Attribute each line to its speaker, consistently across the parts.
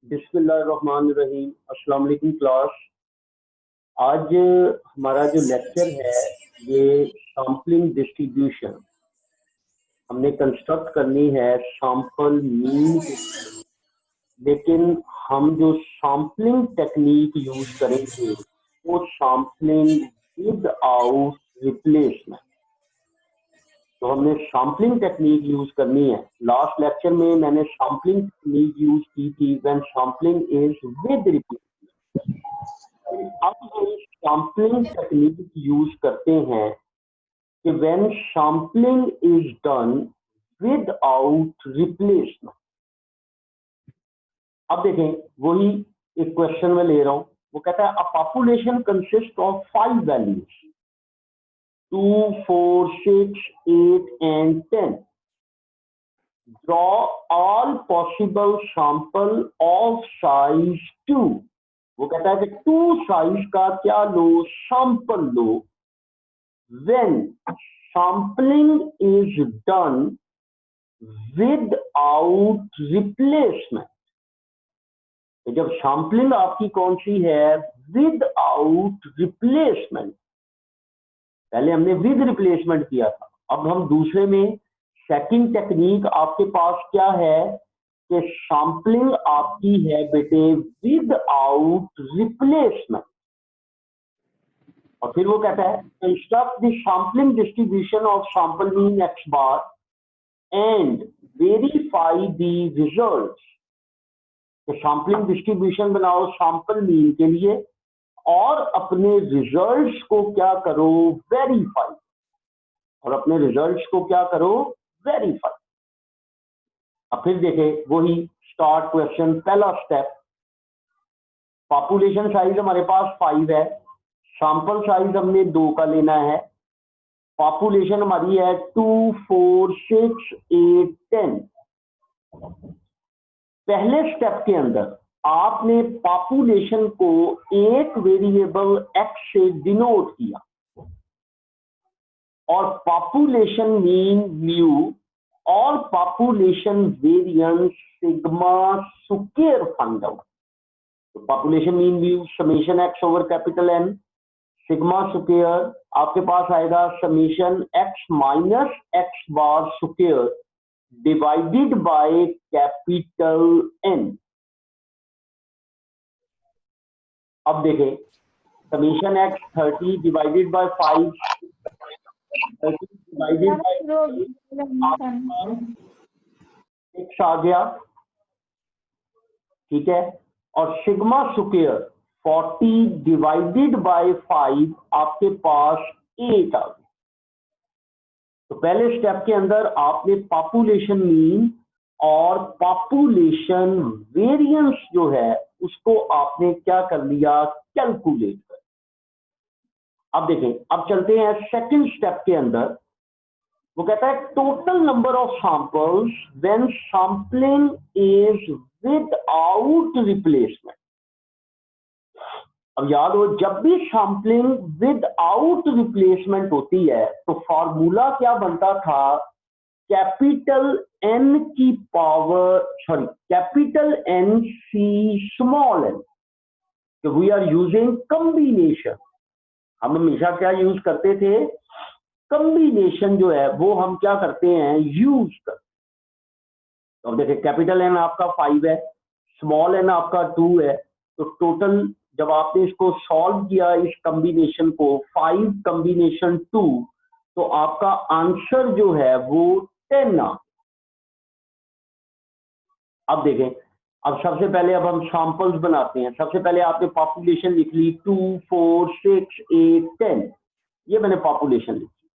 Speaker 1: बिस्मिल्लाहिर्रहमानिर्रहीम। अस्सलाम वालेकुम क्लास। आज हमारा जो लेक्चर है ये सैम्पलिंग डिस्ट्रीब्यूशन हमने कंस्ट्रक्ट करनी है सैंपल मीन के, लेकिन हम जो सैम्पलिंग टेक्निक यूज करेंगे वो सैम्पलिंग विदाउट रिप्लेसमेंट। तो हमने सैम्पलिंग टेक्निक यूज करनी है। लास्ट लेक्चर में मैंने सैम्पलिंग टेक्निक यूज की थी when sampling is with replacement. अब हम सैम्पलिंग टेक्निक यूज करते हैं कि when sampling is done without replacement. अब देखें, वही एक क्वेश्चन में ले रहा हूं। वो कहता है a population consist of 5 values 2, 4, 6, 8 and 10. Draw all possible sample of size 2. वो कहता है कि 2 साइज का क्या लो, सैंपल लो when sampling is done without replacement। तो जब सैम्पलिंग आपकी कौन सी है, विदाउट रिप्लेसमेंट। पहले हमने विद रिप्लेसमेंट किया था, अब हम दूसरे में सेकंड टेक्निक आपके पास क्या है कि सैम्पलिंग आपकी है बेटे विदाउट रिप्लेसमेंट। और फिर वो कहता है construct the sampling distribution of sample mean x bar and verify the results. तो सैम्पलिंग डिस्ट्रीब्यूशन बनाओ सैंपल मीन के लिए और अपने रिजल्ट्स को क्या करो, वेरीफाई। और अपने रिजल्ट्स को क्या करो, वेरीफाई। अब फिर देखें वही स्टार्ट क्वेश्चन। पहला स्टेप, पॉपुलेशन साइज हमारे पास 5 है, सैंपल साइज हमने 2 का लेना है। पॉपुलेशन हमारी है 2, 4, 6, 8, 10। पहले स्टेप के अंदर आपने पॉपुलेशन को एक वेरिएबल x से डिनोट किया और पॉपुलेशन मीन म्यू और population variance sigma square find out. तो population mean mu summation x over capital N, sigma square आपके पास आएगा summation x minus x bar square divided by capital N। अब देखें summation x 30 divided by 5, 30 divided by 6 आ गया, ठीक है। और सिग्मा स्क्वायर 40 डिवाइडेड बाय 5 आपके पास 8 आ गया। तो पहले स्टेप के अंदर आपने पॉपुलेशन मीन और पॉपुलेशन वेरिएंस जो है उसको आपने क्या कर लिया, कैलकुलेट कर। अब देखें, अब चलते हैं सेकंड स्टेप के अंदर। वो कहता है total number of samples when sampling is without replacement. अब याद हो, जब भी सैम्पलिंग विदाउट रिप्लेसमेंट होती है तो फॉर्मूला क्या बनता था, कैपिटल N की power capital N C small n। We are using combination. हम हमेशा क्या यूज करते थे, कॉम्बिनेशन जो है वो हम क्या करते हैं, यूज करते। तो अब देखिए कैपिटल N आपका 5 है, स्मॉल n आपका 2 है। तो टोटल जब आपने इसको सॉल्व किया इस कॉम्बिनेशन को 5 कॉम्बिनेशन 2, तो आपका आंसर जो है वो 10 आ। अब देखें, अब सबसे पहले अब हम सैंपल्स बनाते हैं। सबसे पहले आपने पॉपुलेशन लिख ली 2, 4, 6, 8, 10। ये मैंने पॉपुलेशन लिखी,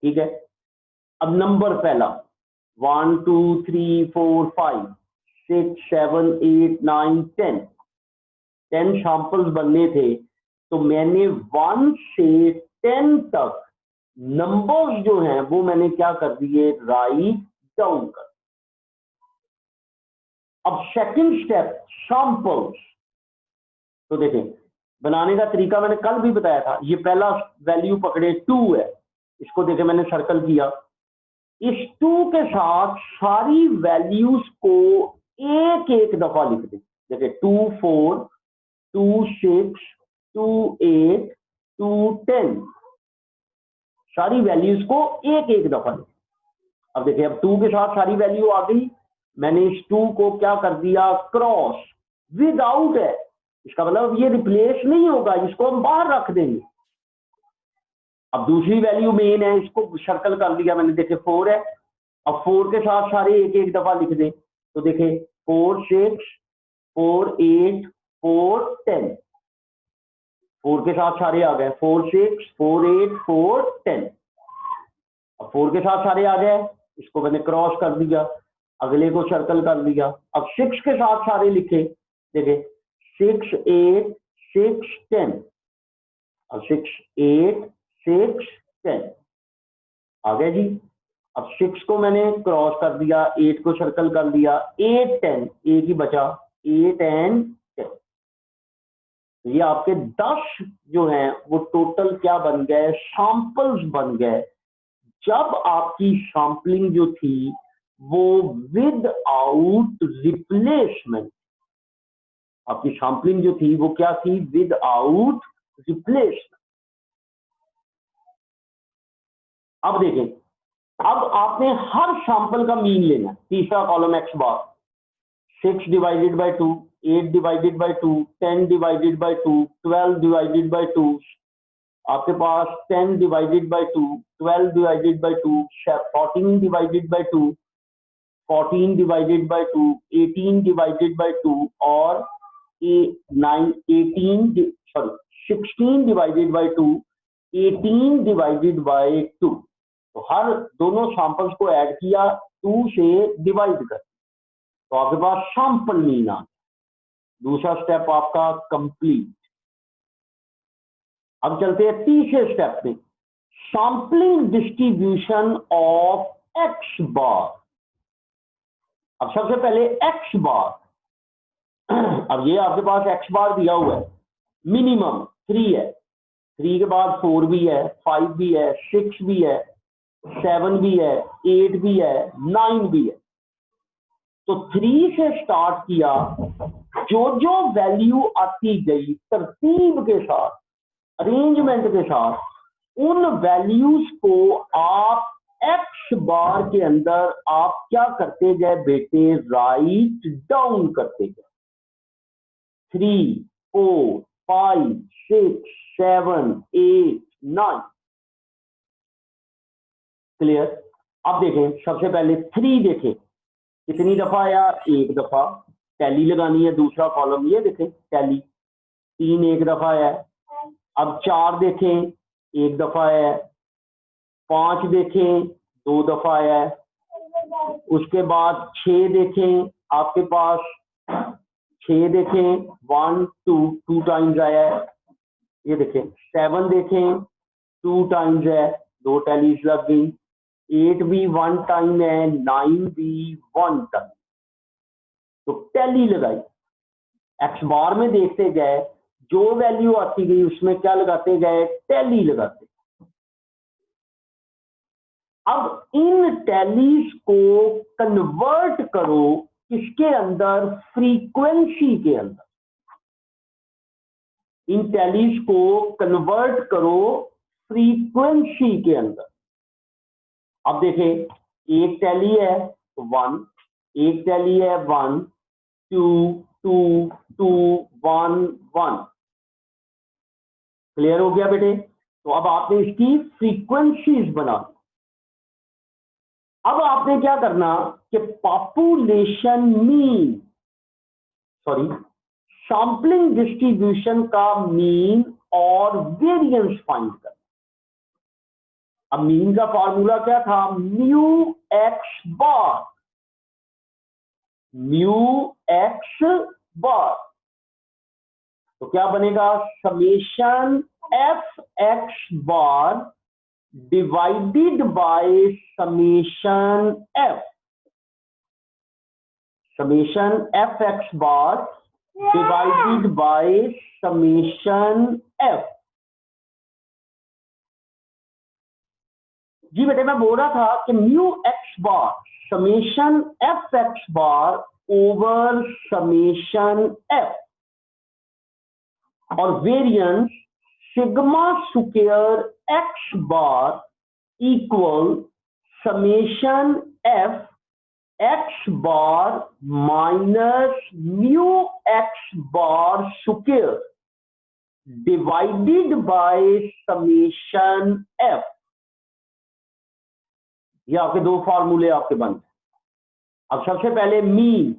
Speaker 1: ठीक है। अब नंबर पहला 1, 2, 3, 4, 5, 6, 7, 8, 9, 10। 10 सैंपल्स बनने थे, तो मैंने 1 से 10 तक नंबर्स जो हैं वो मैंने क्या कर दिए, राइट डाउन कर। अब सेकंड स्टेप सैंपल्स। तो देखें बनाने का तरीका मैंने कल भी बताया था। ये पहला वैल्यू पकड़े 2 है, इसको देखें मैंने सर्कल किया। इस 2 के साथ सारी वैल्यूज को एक एक दफा लिख दें। देखिए 2 4 2 6 2 8 2 10 सारी वैल्यूज को एक एक दफा लिखें। अब देखिए अब 2 के साथ सारी वैल्यू आ गई, मैंने इस 2 को क्या कर दिया क्रॉस, विदाउट है, इसका मतलब ये रिप्लेस नहीं होगा, इसको हम बाहर रख देंगे। अब दूसरी वैल्यू मेन है, इसको सर्कल कर दिया मैंने, देखिए 4 है, अब 4 के साथ सारे एक एक दफा लिख दें, तो देखिए 4 6 4 8 4 10, 4 के साथ सारे आ गए, 4 6 4 8 4 10। अब 4 के साथ सारे आ गए, इसको मैंने क्रॉस कर दिया, अगले को सर्कल कर दिया। अब 6 के साथ सारे लिखे, देखिए 6 8 6 10, अब 6 8 6 10 आ गया जी। अब 6 को मैंने क्रॉस कर दिया, 8 को सर्कल कर दिया, 8 10 एक ही बचा, 8 एंड 10। ये आपके 10 जो हैं वो टोटल क्या बन गए, सैंपल्स बन गए। जब आपकी सैंपलिंग जो थी वो विद आउट रिप्लेसमेंट, आपकी सैंपलिंग जो थी वो क्या थी, विद आउट रिप्लेसमेंट। अब देखें, अब आपने हर सैंपल का मीन लेना, तीसरा column x bar, 6 divided by 2, 8 divided by 2, 10 divided by 2, 12 divided by 2, आपके पास 10 divided by 2, 12 divided by 2, 14 divided by 2, 14 divided by 2, 18 divided by 2 और 16 डिवाइडेड बाय 2, 18 डिवाइडेड बाय 2। तो हर दोनों सैंपल्स को ऐड किया, 2 से डिवाइड कर, तो आपके पास सैंपल मीन आ, दूसरा स्टेप आपका कंप्लीट। अब चलते हैं तीसरे स्टेप में, सैंपलिंग डिस्ट्रीब्यूशन ऑफ एक्स बार। अब सबसे पहले एक्स बार, अब ये आपके पास एक्स बार दिया हुआ है, मिनिमम 3 है, 3 के बाद 4 भी है, 5 भी है, 6 भी है, 7 भी है, 8 भी है, 9 भी है। तो 3 से स्टार्ट किया, जो जो वैल्यू आती गई तरतीब के साथ, अरेंजमेंट के साथ, उन वैल्यूज को आप एक्स बार के अंदर आप क्या करते गए बेटे, राइट डाउन करते गए। 3 4 5 6 7 8 9 क्लियर। अब देखें, सबसे पहले 3 देखें कितनी दफा आया, एक दफा, टैली लगानी है, दूसरा कॉलम ये देखें टैली, 3 एक दफा है। अब 4 देखें, एक दफा है, 5 देखें, 2 दफा है, उसके बाद 6 देखें, आपके पास 6 देखें, 1 2 टाइम्स आया है, ये देखें। 7 देखें, 2 टाइम्स है, 2 टैलीज लग गई। 8 भी 1 टाइम है, 9 भी 1 टाइम, तो टैली लगाई। एक्स बार में देखते गए, जो वैल्यू आती गई उसमें क्या लगाते गए, टैली लगाते। अब इन टैलीज को कन्वर्ट करो किसके अंदर, फ्रीक्वेंसी के अंदर। इन टैलीज को कन्वर्ट करो फ्रीक्वेंसी के अंदर। अब देखें, एक टैली है 1, एक टैली है 1 2 2 2 1 1। क्लियर हो गया बेटे। तो अब आपने इसकी फ्रीक्वेंसीज बना, अब आपने क्या करना कि population mean, sorry sampling distribution का मीन और वेरिएंस फाइंड करना। अब मीन का फार्मूला क्या था, mu X bar, mu X bar. तो क्या बनेगा, summation F X bar divided by summation F, summation F X bar divided by summation F. जी बेटे, मैं बोल रहा था कि mu X bar, summation f x bar over summation f, और variance sigma square x bar equal summation f x bar minus mu x bar square divided by summation f। ये आपके दो फार्मूले आपके बन गए। अब सबसे पहले मीन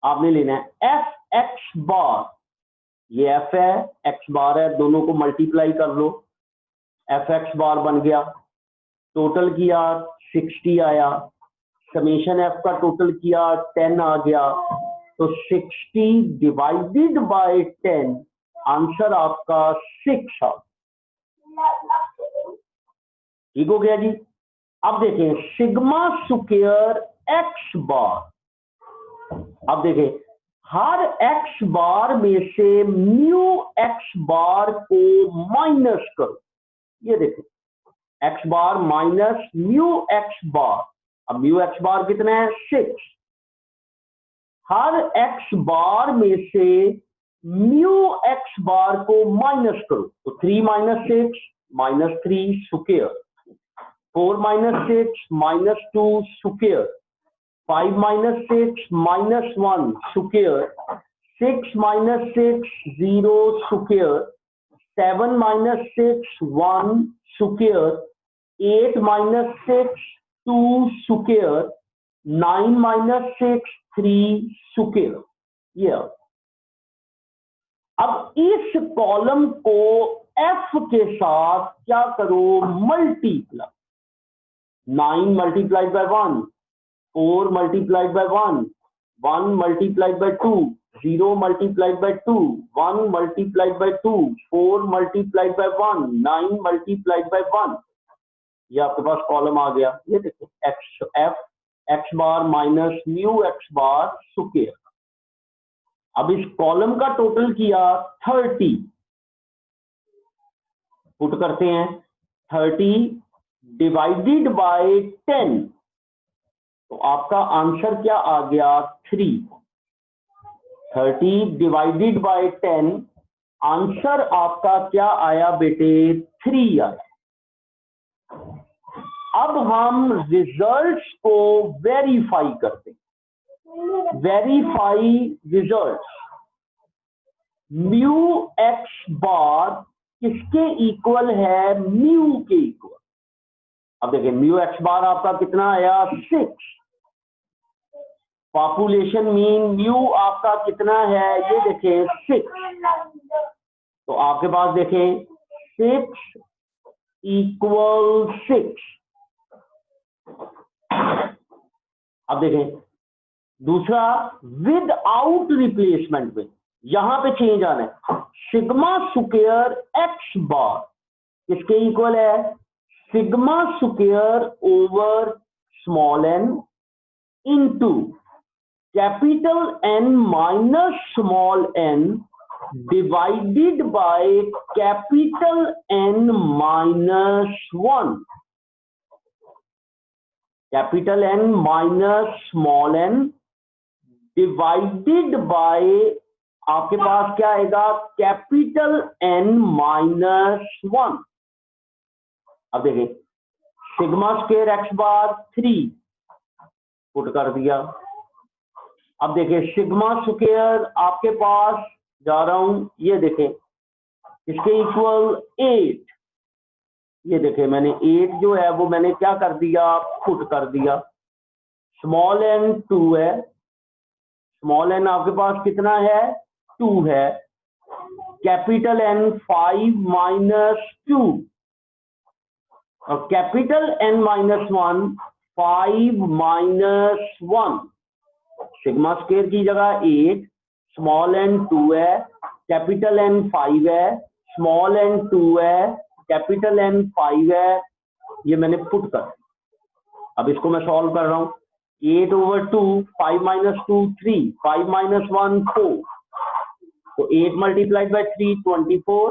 Speaker 1: आपने लेना है एफ एक्स बार, ये एफ है एक्स बार है, दोनों को मल्टीप्लाई कर लो, एफ एक्स बार बन गया। टोटल किया 60 आया, समेशन एफ का टोटल किया 10 आ गया, तो 60 डिवाइडेड बाय 10 आंसर आपका 6 आ। ठीक हो गया जी। अब देखें सिग्मा स्क्वायर एक्स बार, अब देखें हर एक्स बार में से म्यू एक्स बार को माइनस करो। ये देखें एक्स बार माइनस म्यू एक्स बार, अब म्यू एक्स बार कितना है 6। हर एक्स बार में से म्यू एक्स बार को माइनस करो, तो 3 minus 6 minus 3 square, 4 minus 6 minus 2 square, 5 minus 6 minus 1 square, 6 minus 6 0 square, 7 minus 6 1 square, 8 minus 6 2 square, 9 minus 6 3 square. ये अब इस कॉलम को एफ के साथ क्या करो multiply, 9 multiplied by 1, 4 multiplied by 1, 1 multiplied by 2, 0 multiplied by 2, 1 multiplied by 2, 4 multiplied by 1, 9 multiplied by 1। ये आपके पास कॉलम आ गया। ये देखिए एक्स एफ एक्स बार minus mu X bar square. अब इस कॉलम का टोटल किया 30, पुट करते हैं 30 डिवाइडेड बाय 10, तो आपका आंसर क्या आ गया 3। 30 डिवाइडेड बाय 10 आंसर आपका क्या आया बेटे 3 आया। अब हम रिजल्ट्स को वेरीफाई करते हैं। वेरीफाई रिजल्ट्स, म्यू एक्स बार किसके इक्वल है म्यू के इक्वल। अब देखिए म्यू एक्स बार आपका कितना आया 6, पॉपुलेशन मीन म्यू आपका कितना है ये देखें 6, तो आपके पास देखें 6 इक्वल 6। अब देखें दूसरा विद आउट रिप्लेसमेंट में, यहां पे चेंज आना है, सिग्मा स्क्वायर एक्स बार किसके इक्वल है sigma square over small N into capital N minus small N divided by capital N minus 1। Capital N minus small N divided by आपके पास क्या आएगा कैपिटल एन माइनस 1। अब देखिए सिग्मा स्क्वायर एक्स बार 3 put कर दिया। अब देखिए सिग्मा स्क्वायर आपके पास जा रहा हूं, ये देखें इसके इक्वल 8, ये देखें मैंने 8 जो है वो मैंने क्या कर दिया पुट कर दिया। स्मॉल एन 2 है, स्मॉल एन आपके पास कितना है 2 है, कैपिटल एन 5 माइनस 2 और capital N minus 1 5 minus 1। Sigma square की जगह 8, स्मॉल एन 2 है, कैपिटल एन 5 है, स्मॉल एन 2 है, कैपिटल एन 5 है, ये मैंने पुट कर। अब इसको मैं सॉल्व कर रहा हूं, 8 over 2, 5 minus 2 3, 5 minus 1 4, तो 8 multiplied by 3 24,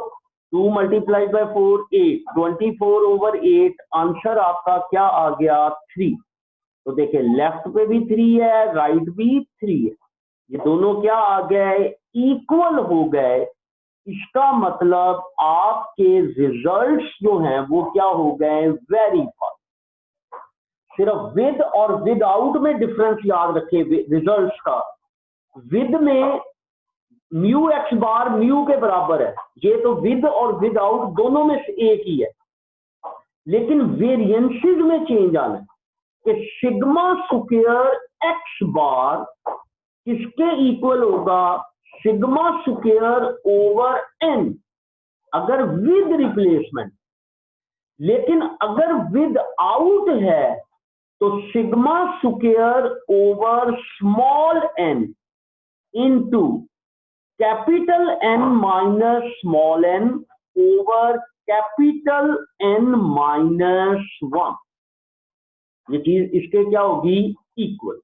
Speaker 1: 2 multiplied by 4 8, 24 over 8 answer आपका क्या आ गया 3। तो देखिए लेफ्ट पे भी 3 है, राइट भी 3 है, ये दोनों क्या आ गए, इक्वल हो गए। इसका मतलब आपके रिजल्ट्स जो हैं वो क्या हो गए, वेरीफाई। सिर्फ विद और विदाउट में डिफरेंस याद रखे रिजल्ट्स का। विद में म्यू एक्स बार म्यू के बराबर है, ये तो विद और विदाउट दोनों में से एक ही है, लेकिन वेरिएंसेस में चेंज आना है कि सिग्मा स्क्वायर एक्स बार किसके इक्वल होगा, सिग्मा स्क्वायर ओवर एन अगर विद रिप्लेसमेंट, लेकिन अगर विद आउट है तो sigma square over small N into capital N minus small N over capital N minus 1, ये चीज इसके क्या होगी, इक्वल।